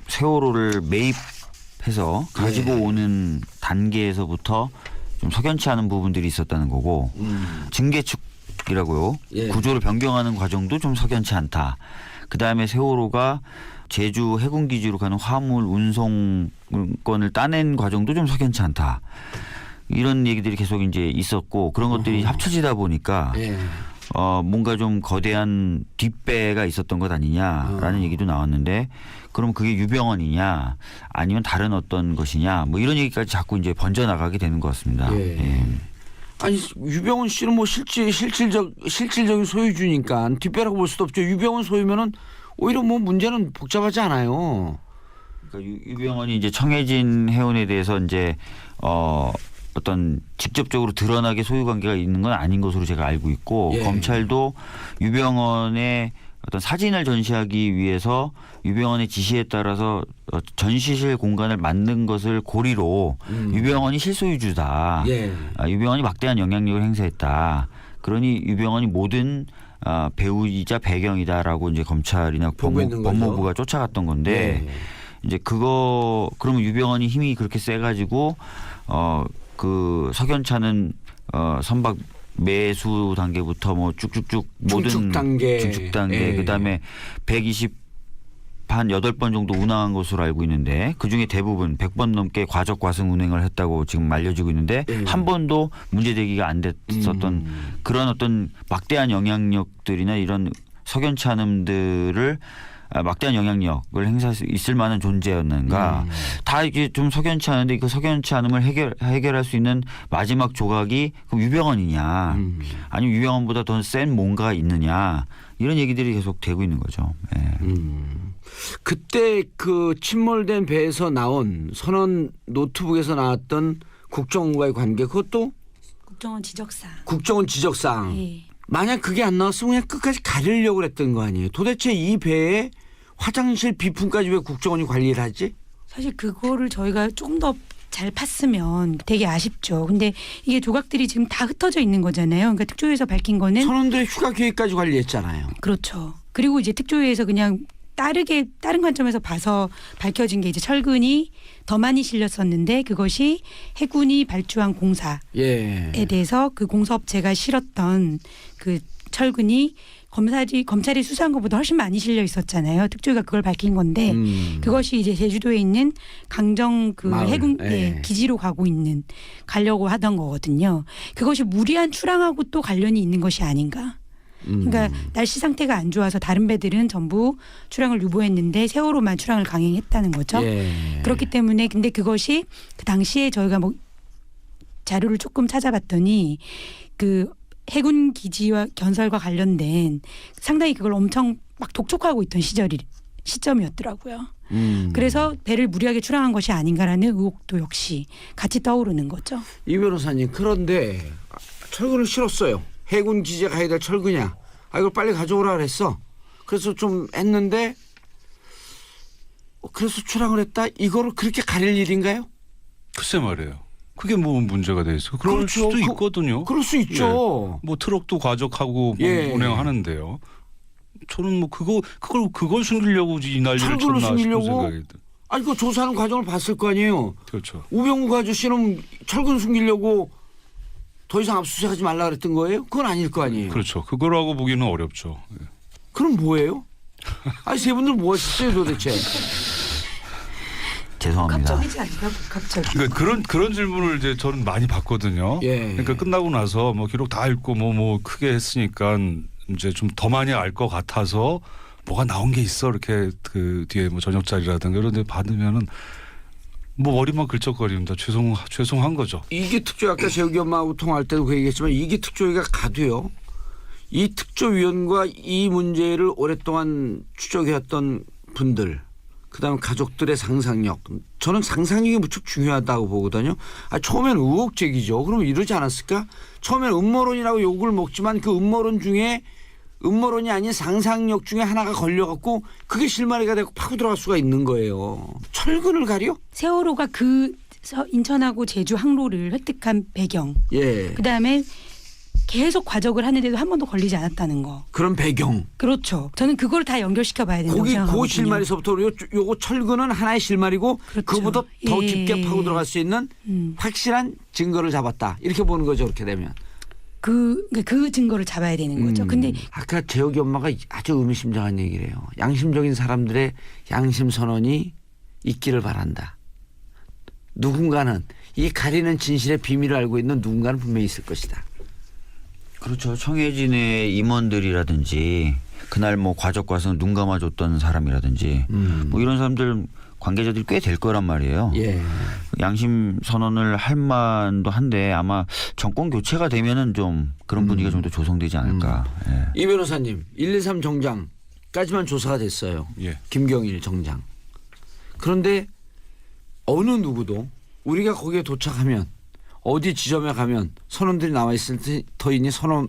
세월호를 매입해서 가지고 오는 단계에서부터 좀 석연치 않은 부분들이 있었다는 거고 증개축이라고요. 구조를 변경하는 과정도 좀 석연치 않다. 그다음에 세월호가 제주 해군기지로 가는 화물 운송권을 따낸 과정도 좀 석연치 않다. 이런 얘기들이 계속 이제 있었고 그런 것들이 합쳐지다 보니까 뭔가 좀 거대한 뒷배가 있었던 것 아니냐라는 얘기도 나왔는데 그럼 그게 유병언이냐 아니면 다른 어떤 것이냐 뭐 이런 얘기까지 자꾸 이제 번져나가게 되는 것 같습니다. 아니 유병언 씨는 뭐 실질적인 소유주니까 뒷배라고 볼 수도 없죠. 유병언 소유면은 오히려 뭐 문제는 복잡하지 않아요. 그러니까 유병언이 이제 청해진 해운에 대해서 이제 어떤 직접적으로 드러나게 소유 관계가 있는 건 아닌 것으로 제가 알고 있고 검찰도 유병언의 어떤 사진을 전시하기 위해서 유병언의 지시에 따라서 전시실 공간을 만든 것을 고리로 유병언이 실소유주다. 유병언이 막대한 영향력을 행사했다. 그러니 유병언이 모든 배우이자 배경이다라고 이제 검찰이나 법무부가 쫓아갔던 건데 이제 그러면 유병언이 힘이 그렇게 세가지고 그 석연찮은 선박 매수 단계부터 뭐 쭉쭉쭉 모든 중축 단계 그다음에 128번 정도 운항한 것으로 알고 있는데 그중에 대부분 100번 넘게 과적 과승 운행을 했다고 지금 알려지고 있는데 한 번도 문제제기가 안 됐었던 그런 어떤 막대한 영향력들이나 이런 석연치 않음들을 막대한 영향력을 행사할 수 있을 만한 존재였는가. 다 이게 좀 석연치 않은데 그 석연치 않음을 해결할 수 있는 마지막 조각이 그럼 유병언이냐 아니면 유병언보다 더 센 뭔가가 있느냐 이런 얘기들이 계속 되고 있는 거죠. 그때 그 침몰된 배에서 나온 선언 노트북에서 나왔던 국정원과의 관계 그것도 국정원 지적사항. 만약 그게 안 나왔으면 그냥 끝까지 가리려고 그랬던 거 아니에요. 도대체 이 배에 화장실 비품까지 왜 국정원이 관리를 하지? 사실 그거를 저희가 조금 더 잘 팠으면 되게 아쉽죠. 근데 이게 조각들이 지금 다 흩어져 있는 거잖아요. 그러니까 특조위에서 밝힌 거는 선원들의 휴가 계획까지 관리했잖아요. 그렇죠. 그리고 이제 특조위에서 그냥 다른 관점에서 봐서 밝혀진 게 이제 철근이 더 많이 실렸었는데 그것이 해군이 발주한 공사에 대해서 그 공사업체가 실었던 그 철근이 검찰이 수사한 것보다 훨씬 많이 실려 있었잖아요. 특조위가 그걸 밝힌 건데 그것이 이제 제주도에 있는 강정 그 해군 기지로 가려고 하던 거거든요. 그것이 무리한 출항하고 또 관련이 있는 것이 아닌가. 그러니까 날씨 상태가 안 좋아서 다른 배들은 전부 출항을 유보했는데 세월호만 출항을 강행했다는 거죠. 그렇기 때문에 근데 그것이 그 당시에 저희가 뭐 자료를 조금 찾아봤더니 그 해군 기지와 건설과 관련된 상당히 그걸 엄청 막 독촉하고 있던 시점이었더라고요. 그래서 배를 무리하게 출항한 것이 아닌가라는 의혹도 역시 같이 떠오르는 거죠. 이 변호사님 그런데 철근을 실었어요. 해군 기지에 가야 될 철근이야. 이걸 빨리 가져오라 그랬어. 그래서 좀 했는데 그래서 출항을 했다. 이거를 그렇게 가릴 일인가요? 글쎄 말이에요. 그게 뭐 문제가 돼 있어. 그럴 수도 있거든요. 그럴 수 있죠. 뭐 트럭도 과적하고 뭐 운행하는데요. 저는 뭐 그걸 숨기려고 이 난리를 쳤나 싶은 생각이 들어요. 아니 그 조사하는 과정을 봤을 거 아니에요. 그렇죠. 우병우 아저씨는 철근 숨기려고 더 이상 압수수색하지 말라 그랬던 거예요? 그건 아닐 거 아니에요. 그렇죠. 그거라고 보기는 어렵죠. 그럼 뭐예요? 아니 세 분들 뭐 하셨어요 도대체? 죄송합니다. 복합적이지 않나 복합적. 그러니까 그런 질문을 이제 저는 많이 받거든요. 그러니까 끝나고 나서 뭐 기록 다 읽고 뭐 크게 했으니까 이제 좀 더 많이 알 것 같아서 뭐가 나온 게 있어 이렇게 그 뒤에 뭐 저녁자리라든가 이런 데 받으면은 뭐 머리만 긁적거립니다. 죄송한 거죠. 이기 특조위 아까 재욱이 엄마하고 통화할 때도 그 얘기했지만 이기 특조위가 가도요. 이 특조위원과 이 문제를 오랫동안 추적해왔던 분들 그다음에 가족들의 상상력. 저는 상상력이 무척 중요하다고 보거든요. 처음엔 의혹 제기죠. 그럼 이러지 않았을까? 처음엔 음모론이라고 욕을 먹지만 그 음모론 중에 음모론이 아닌 상상력 중에 하나가 걸려갖고 그게 실마리가 되고 파고 들어갈 수가 있는 거예요. 철근을 가려? 세월호가 그 인천하고 제주 항로를 획득한 배경. 그다음에 계속 과적을 하는데도 한 번도 걸리지 않았다는 거. 그런 배경. 그렇죠. 저는 그걸 다 연결시켜 봐야 된다고 거기 생각하거든요. 그 실마리서부터 요거 철근은 하나의 실마리고 그렇죠. 그보다 더 예. 깊게 파고 들어갈 수 있는 확실한 증거를 잡았다. 이렇게 보는 거죠. 그렇게 되면. 그 증거를 잡아야 되는 거죠. 근데 아까 재혁이 엄마가 아주 의미심장한 얘기를 해요. 양심적인 사람들의 양심 선언이 있기를 바란다. 누군가는 이 가리는 진실의 비밀을 알고 있는 누군가는 분명히 있을 것이다. 그렇죠. 청해진의 임원들이라든지 그날 뭐 과적 가서 눈 감아줬던 사람이라든지 뭐 이런 사람들 관계자들이 꽤 될 거란 말이에요. 예. 양심 선언을 할 만도 한데 아마 정권 교체가 되면은 좀 그런 분위기가 좀 더 조성되지 않을까. 예. 이 변호사님 113 정장까지만 조사가 됐어요. 예. 김경일 정장. 그런데 어느 누구도 우리가 거기에 도착하면 어디 지점에 가면 선원들이 나와 있을 터이니 선원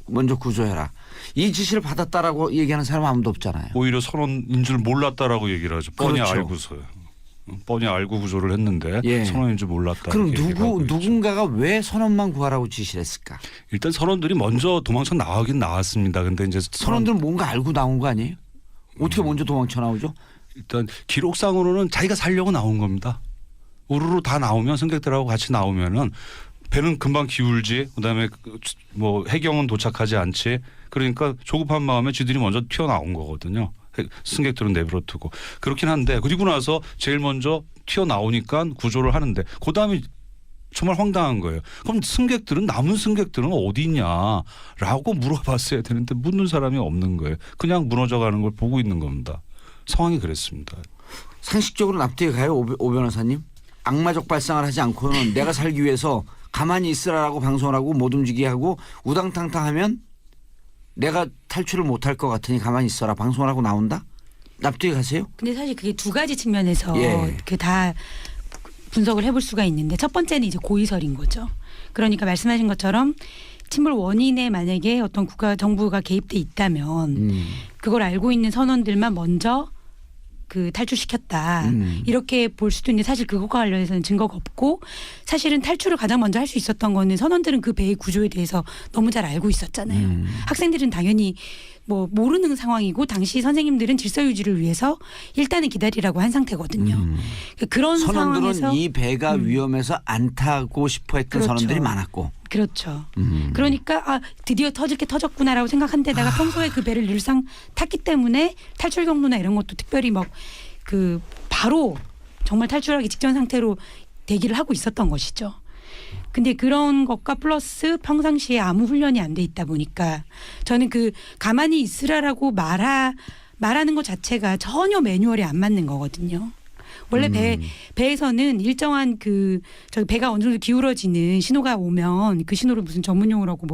먼저 구조해라. 이 지시를 받았다라고 얘기하는 사람 아무도 없잖아요. 오히려 선원인 줄 몰랐다라고 얘기를 하죠. 뻔히 그렇죠. 알고서요. 뻔히 알고 구조를 했는데 예. 선원인 줄 몰랐다. 그럼 이렇게 얘기를 하고 있죠. 누군가가 왜 선원만 구하라고 지시를 했을까? 일단 선원들이 먼저 도망쳐 나가긴 나왔습니다. 근데 이제 선원들은 뭔가 알고 나온 거 아니에요? 어떻게 먼저 도망쳐 나오죠? 일단 기록상으로는 자기가 살려고 나온 겁니다. 우르르 다 나오면 승객들하고 같이 나오면은 배는 금방 기울지, 그다음에 뭐 해경은 도착하지 않지. 그러니까 조급한 마음에 쥐들이 먼저 튀어나온 거거든요. 승객들은 내버려두고. 그렇긴 한데 그리고 나서 제일 먼저 튀어나오니까 구조를 하는데 그다음에 정말 황당한 거예요. 그럼 남은 승객들은 어디 있냐라고 물어봤어야 되는데 묻는 사람이 없는 거예요. 그냥 무너져가는 걸 보고 있는 겁니다. 상황이 그랬습니다. 상식적으로 납득이 가요, 오 변호사님? 악마적 발상을 하지 않고는 내가 살기 위해서 가만히 있으라고 방송을 하고 못 움직이게 하고 우당탕탕 하면 내가 탈출을 못할 것 같으니 가만히 있어라 방송을 하고 나온다? 납득이 가세요? 근데 사실 그게 두 가지 측면에서 예. 그 다 분석을 해볼 수가 있는데 첫 번째는 이제 고의설인 거죠. 그러니까 말씀하신 것처럼 침몰 원인에 만약에 어떤 정부가 개입돼 있다면 그걸 알고 있는 선원들만 먼저 그 탈출시켰다. 이렇게 볼 수도 있는데 사실 그것과 관련해서는 증거가 없고 사실은 탈출을 가장 먼저 할 수 있었던 거는 선원들은 그 배의 구조에 대해서 너무 잘 알고 있었잖아요. 학생들은 당연히 뭐 모르는 상황이고 당시 선생님들은 질서 유지를 위해서 일단은 기다리라고 한 상태거든요. 그런 선원들은 상황에서 이 배가 위험해서 안 타고 싶어 했던 그렇죠. 선원들이 많았고. 그렇죠. 그러니까 드디어 터질 게 터졌구나라고 생각한 데다가 평소에 그 배를 늘상 탔기 때문에 탈출 경로나 이런 것도 특별히 그 바로 정말 탈출하기 직전 상태로 대기를 하고 있었던 것이죠. 근데 그런 것과 플러스 평상시에 아무 훈련이 안 돼 있다 보니까 저는 그 가만히 있으라라고 말하는 것 자체가 전혀 매뉴얼에 안 맞는 거거든요. 원래 배에서는 일정한 저기 배가 어느 정도 기울어지는 신호가 오면 그 신호를 무슨 전문 용어라고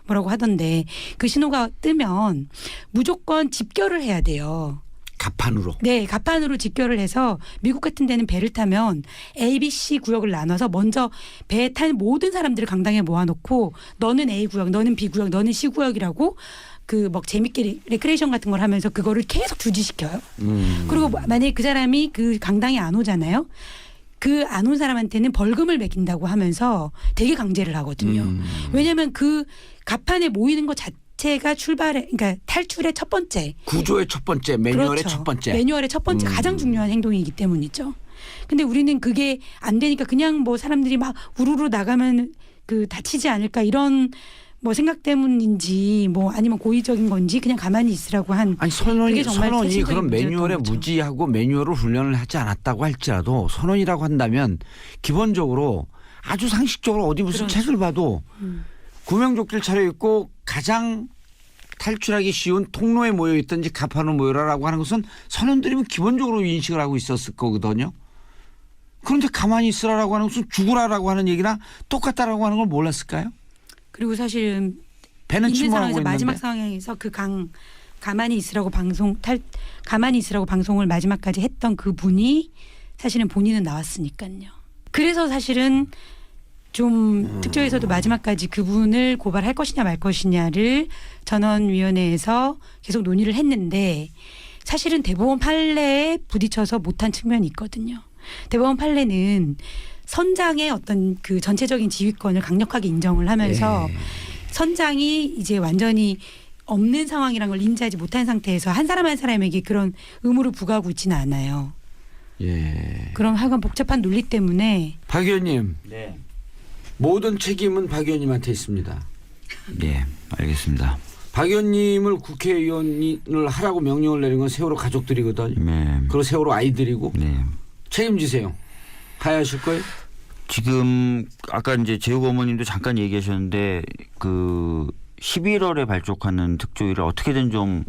뭐라고 하던데 그 신호가 뜨면 무조건 집결을 해야 돼요. 갑판으로. 네, 갑판으로 집결을 해서 미국 같은 데는 배를 타면 A, B, C 구역을 나눠서 먼저 배에 탄 모든 사람들을 강당에 모아놓고 너는 A 구역, 너는 B 구역, 너는 C 구역이라고 재밌게 레크레이션 같은 걸 하면서 그거를 계속 주지시켜요. 그리고 만약에 그 사람이 그 강당에 안 오잖아요. 그 안 온 사람한테는 벌금을 매긴다고 하면서 되게 강제를 하거든요. 왜냐하면 그 갑판에 모이는 것 자체가 그러니까 탈출의 첫 번째. 구조의 첫 번째, 매뉴얼의 그렇죠. 첫 번째. 매뉴얼의 첫 번째 가장 중요한 행동이기 때문이죠. 근데 우리는 그게 안 되니까 그냥 사람들이 막 우르르 나가면 다치지 않을까 이런 생각 때문인지 아니면 고의적인 건지 그냥 가만히 있으라고 한. 아니 선원이 그런 매뉴얼에 무지하고 매뉴얼을 훈련을 하지 않았다고 할지라도 선원이라고 한다면 기본적으로 아주 상식적으로 어디 무슨 그렇죠. 책을 봐도 구명조끼를 차려입고 가장 탈출하기 쉬운 통로에 모여있든지 갑판으로 모여라라고 하는 것은 선원들이면 기본적으로 인식을 하고 있었을 거거든요. 그런데 가만히 있으라라고 하는 것은 죽으라라고 하는 얘기나 똑같다라고 하는 걸 몰랐을까요? 그리고 사실은 배는 있는 침몰하고 상황에서 있는데. 마지막 상황에서 가만히 있으라고 방송을 마지막까지 했던 그 분이 사실은 본인은 나왔으니까요. 그래서 사실은 좀 특조에서도 마지막까지 그분을 고발할 것이냐 말 것이냐를 전원위원회에서 계속 논의를 했는데 사실은 대법원 판례에 부딪혀서 못한 측면이 있거든요. 대법원 판례는 선장의 어떤 전체적인 지휘권을 강력하게 인정을 하면서 선장이 이제 완전히 없는 상황이란 걸 인지하지 못한 상태에서 한 사람 한 사람에게 그런 의무를 부과하고 있지는 않아요. 예. 그럼 하여간 복잡한 논리 때문에. 박 의원님. 네. 모든 책임은 박 의원님한테 있습니다. 네, 알겠습니다. 박 의원님을 국회의원을 하라고 명령을 내린 건 세월호 가족들이거든요. 네. 그리고 세월호 아이들이고. 네. 책임지세요. 하야하실 거예요? 지금 아까 이제 재욱 어머님도 잠깐 얘기하셨는데 그 11월에 발족하는 특조위를 어떻게든 좀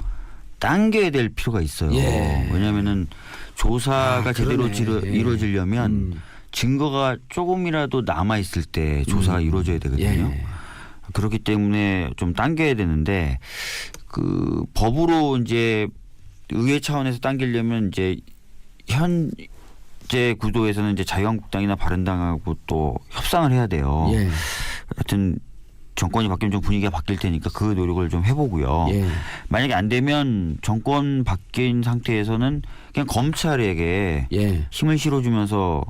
당겨야 될 필요가 있어요. 예. 왜냐하면은 조사가 제대로 그러네. 이루어지려면 증거가 조금이라도 남아 있을 때 조사가 이루어져야 되거든요. 예. 그렇기 때문에 좀 당겨야 되는데 그 법으로 이제 의회 차원에서 당기려면 이제 현재 구도에서는 이제 자유한국당이나 바른당하고 또 협상을 해야 돼요. 예. 하여튼 정권이 바뀌면 좀 분위기가 바뀔 테니까 그 노력을 좀 해보고요. 예. 만약에 안 되면 정권 바뀐 상태에서는 그냥 검찰에게 예. 힘을 실어주면서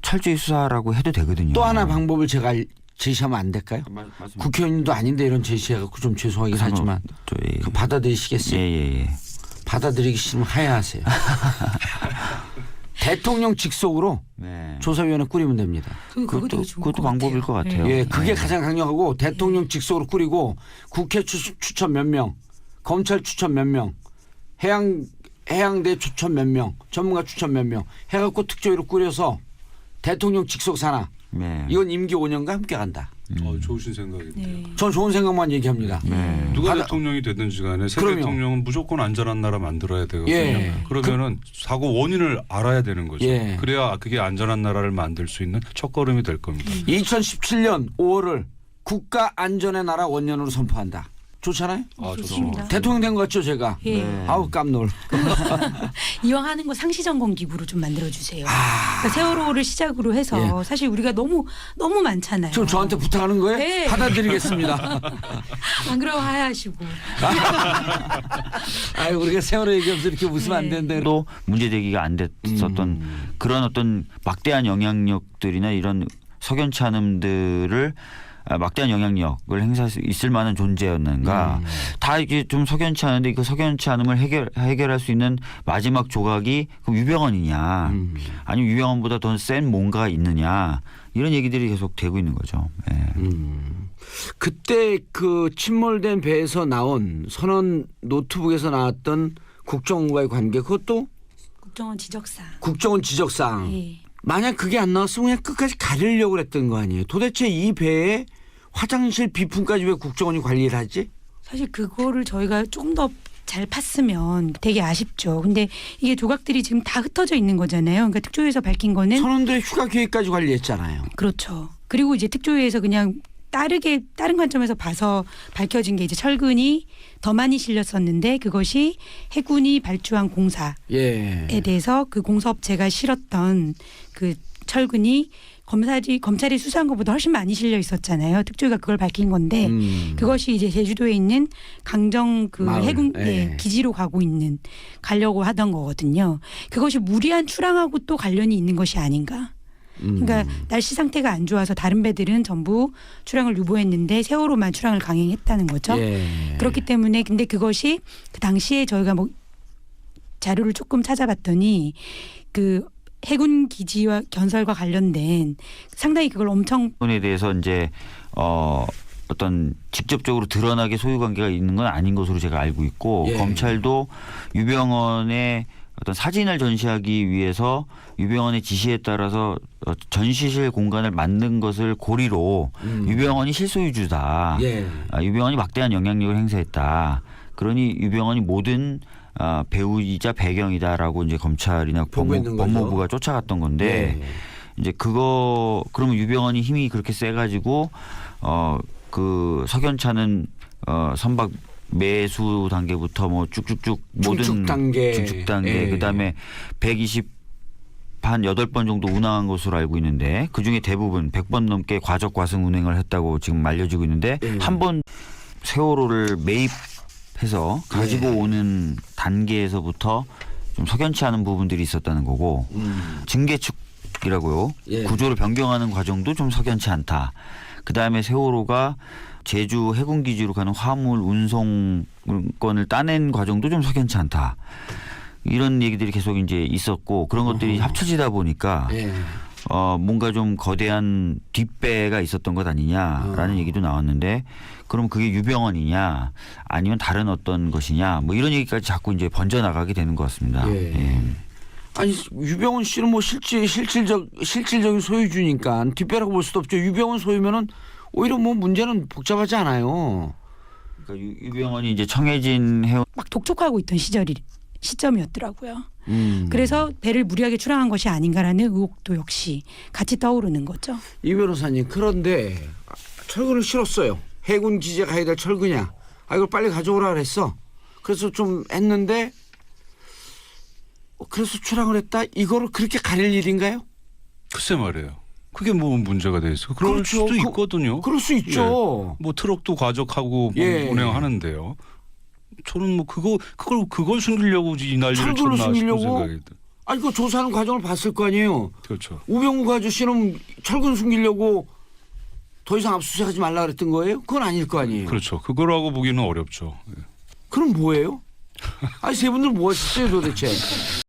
철저히 수사하라고 해도 되거든요. 또 하나 방법을 제가 제시하면 안 될까요? 국회의원님도 아닌데 이런 제시해갖고 좀 죄송하긴 하지만 그 받아들이시겠어요? 예. 받아들이기 싫으면 하야하세요. 대통령 직속으로 네. 조사위원회 꾸리면 됩니다. 그것도 방법일 것 같아요. 예, 그게 네. 가장 강력하고 대통령 직속으로 꾸리고 국회 추천 몇 명, 검찰 추천 몇 명, 해양대 추천 몇 명, 전문가 추천 몇 명 해갖고 특조위로 꾸려서 대통령 직속 산하. 네. 이건 임기 5년과 함께 간다. 좋으신 생각인데요. 네. 전 좋은 생각만 얘기합니다. 네. 누가 대통령이 되든지 간에 새 그럼요. 대통령은 무조건 안전한 나라 만들어야 되거든요. 예. 그러면은 사고 원인을 알아야 되는 거죠. 예. 그래야 그게 안전한 나라를 만들 수 있는 첫걸음이 될 겁니다. 2017년 5월을 국가 안전의 나라 원년으로 선포한다. 좋잖아요? 좋습니다. 대통령 된 것 같죠, 제가? 예. 아우 깜놀. 이왕 하는 거 상시점검 기구로 좀 만들어주세요. 그러니까 세월호를 시작으로 해서 사실 우리가 너무 많잖아요. 지금 저한테 부탁하는 거예요? 네. 받아드리겠습니다. 안 그러면 하야하시고. 아유, 우리가 세월호 얘기하면서 이렇게 웃으면 안 되는데. 또 문제 제기가 안 됐었던 그런 어떤 막대한 영향력들이나 이런 석연치 않음들을 막대한 영향력을 행사할 수 있을 만한 존재였는가. 다 이게 좀 석연치 않은데 그 석연치 않음을 해결할 수 있는 마지막 조각이 그 유병헌이냐 아니면 유병헌보다 더 센 뭔가가 있느냐 이런 얘기들이 계속 되고 있는 거죠. 네. 그때 그 침몰된 배에서 나온 선언 노트북에서 나왔던 국정원과의 관계 그것도 국정원 지적사항. 국정원 지적사항. 예. 만약 그게 안 나왔으면 그냥 끝까지 가리려고 했던 거 아니에요. 도대체 이 배에 화장실 비품까지 왜 국정원이 관리를 하지? 사실 그거를 저희가 조금 더 잘 팠으면 되게 아쉽죠. 근데 이게 조각들이 지금 다 흩어져 있는 거잖아요. 그러니까 특조위에서 밝힌 거는 선원들의 휴가 계획까지 관리했잖아요. 그렇죠. 그리고 이제 특조위에서 그냥 다른 관점에서 봐서 밝혀진 게 이제 철근이 더 많이 실렸었는데 그것이 해군이 발주한 공사에 대해서 그 공사업체가 실었던 그 철근이 검찰이 수사한 것보다 훨씬 많이 실려 있었잖아요. 특조위가 그걸 밝힌 건데 그것이 이제 제주도에 있는 강정 그 마을. 해군 기지로 가려고 하던 거거든요. 그것이 무리한 출항하고 또 관련이 있는 것이 아닌가. 그러니까 날씨 상태가 안 좋아서 다른 배들은 전부 출항을 유보했는데 세월호만 출항을 강행했다는 거죠. 그렇기 때문에 근데 그것이 그 당시에 저희가 뭐 자료를 조금 찾아봤더니 그 해군 기지와 건설과 관련된 상당히 그걸 엄청 부분에 대해서 이제 어떤 직접적으로 드러나게 소유 관계가 있는 건 아닌 것으로 제가 알고 있고 검찰도 유병헌의 어떤 사진을 전시하기 위해서 유병헌의 지시에 따라서 전시실 공간을 만든 것을 고리로 유병헌이 실소유주다. 유병헌이 막대한 영향력을 행사했다. 그러니 유병헌이 모든 배우이자 배경이다라고 이제 검찰이나 법무부가 쫓아갔던 건데 이제 그러면 유병헌이 힘이 그렇게 세가지고 그 석연차는 선박 매수 단계부터 뭐 쭉쭉쭉 모든 중축 단계 그다음에 128번 정도 운항한 것으로 알고 있는데 그중에 대부분 100번 넘게 과적 과승 운행을 했다고 지금 알려지고 있는데 한 번 세월호를 매입해서 가지고 오는 단계에서부터 좀 석연치 않은 부분들이 있었다는 거고 증개축이라고요. 구조를 변경하는 과정도 좀 석연치 않다. 그다음에 세월호가 제주 해군 기지로 가는 화물 운송권을 따낸 과정도 좀 석연치 않다. 이런 얘기들이 계속 이제 있었고 그런 것들이 합쳐지다 보니까 뭔가 좀 거대한 뒷배가 있었던 것 아니냐라는 얘기도 나왔는데 그럼 그게 유병언이냐 아니면 다른 어떤 것이냐 뭐 이런 얘기까지 자꾸 이제 번져 나가게 되는 것 같습니다. 예. 아니 유병언 씨는 뭐 실질적인 소유주니까 뒷배라고 볼 수도 없죠. 유병언 소유면은 오히려 뭐 문제는 복잡하지 않아요. 그러니까 유병언이 이제 청해진 해운 막 독촉하고 있던 시점이었더라고요. 그래서 배를 무리하게 출항한 것이 아닌가라는 의혹도 역시 같이 떠오르는 거죠. 이 변호사님 그런데 철근을 실었어요. 해군 기지에 가야 될 철근이야. 이걸 빨리 가져오라 그랬어. 그래서 좀 했는데 그래서 출항을 했다. 이거를 그렇게 가릴 일인가요? 글쎄 말이에요. 그게 뭐 문제가 돼 있어. 그럴 그렇죠. 수도 있거든요. 그럴 수 있죠. 뭐 트럭도 과적하고 운행하는데요. 저는 뭐 그걸 숨기려고 이 난리를 쳤나 싶은 생각이 들어요. 아니 그 조사하는 과정을 봤을 거 아니에요. 그렇죠. 우병우 아저씨는 철근 숨기려고 더 이상 압수수색하지 말라 그랬던 거예요? 그건 아닐 거 아니에요. 그렇죠. 그거라고 보기는 어렵죠. 그럼 뭐예요? 아니 세 분들 뭐 하셨어요 도대체?